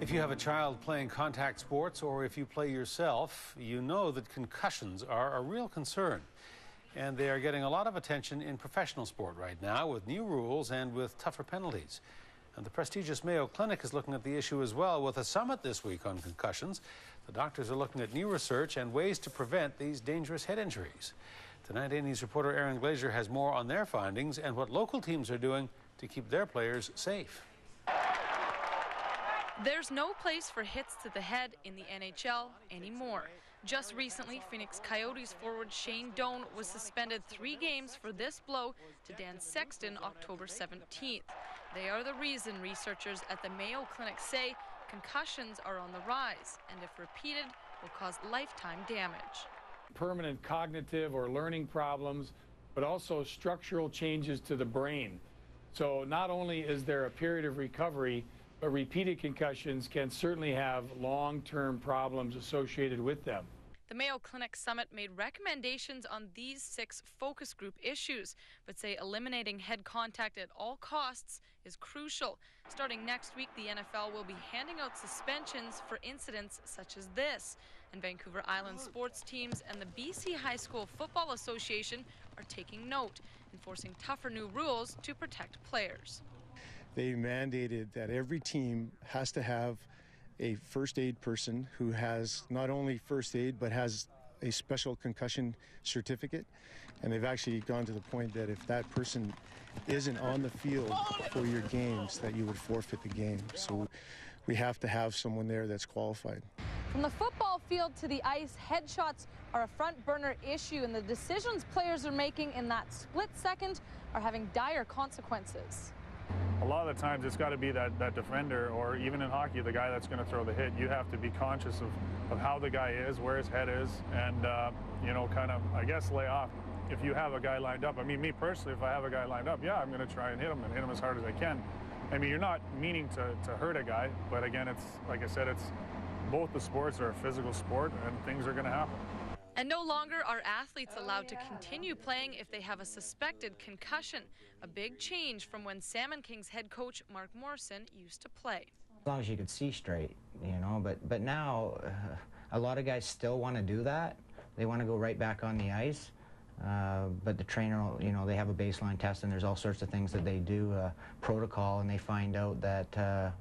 If you have a child playing contact sports or if you play yourself, you know that concussions are a real concern. And they are getting a lot of attention in professional sport right now with new rules and with tougher penalties. And the prestigious Mayo Clinic is looking at the issue as well with a summit this week on concussions. The doctors are looking at new research and ways to prevent these dangerous head injuries. Tonight, A&E's reporter Aaron Glazier has more on their findings and what local teams are doing to keep their players safe. There's no place for hits to the head in the NHL anymore. Just recently, Phoenix Coyotes forward Shane Doan was suspended 3 games for this blow to Dan Sexton October 17th. They are the reason researchers at the Mayo Clinic say concussions are on the rise and if repeated will cause lifetime damage. Permanent cognitive or learning problems, but also structural changes to the brain. So not only is there a period of recovery, but repeated concussions can certainly have long-term problems associated with them. The Mayo Clinic Summit made recommendations on these 6 focus group issues, but say eliminating head contact at all costs is crucial. Starting next week, the NFL will be handing out suspensions for incidents such as this. And Vancouver Island sports teams and the BC High School Football Association are taking note, enforcing tougher new rules to protect players. They mandated that every team has to have a first aid person who has not only first aid but has a special concussion certificate, and they've actually gone to the point that if that person isn't on the field for your games, that you would forfeit the game. So we have to have someone there that's qualified. From the football field to the ice, headshots are a front burner issue, and the decisions players are making in that split second are having dire consequences. A lot of the times it's got to be that defender, or even in hockey, the guy that's going to throw the hit. You have to be conscious of how the guy is, where his head is, and, kind of, I guess, lay off. If you have a guy lined up, I mean, me personally, if I have a guy lined up, yeah, I'm going to try and hit him as hard as I can. I mean, you're not meaning to hurt a guy, but again, it's, like I said, it's both the sports are a physical sport, and things are going to happen. And no longer are athletes allowed to continue playing if they have a suspected concussion, a big change from when Salmon Kings head coach Mark Morrison used to play. As long as you could see straight, but now a lot of guys still want to do that. They want to go right back on the ice, but the trainer, they have a baseline test, and there's all sorts of things that they do, protocol, and they find out that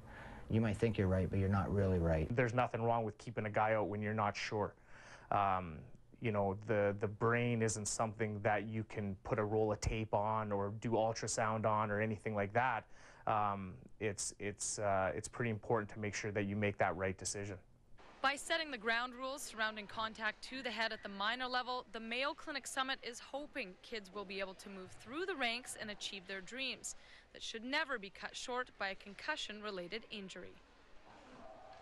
you might think you're right, but you're not really right. There's nothing wrong with keeping a guy out when you're not sure. The brain isn't something that you can put a roll of tape on or do ultrasound on or anything like that. It's pretty important to make sure that you make that right decision. By setting the ground rules surrounding contact to the head at the minor level, the Mayo Clinic Summit is hoping kids will be able to move through the ranks and achieve their dreams that should never be cut short by a concussion-related injury.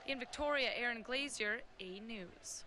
In Victoria, Aaron Glazier, A News.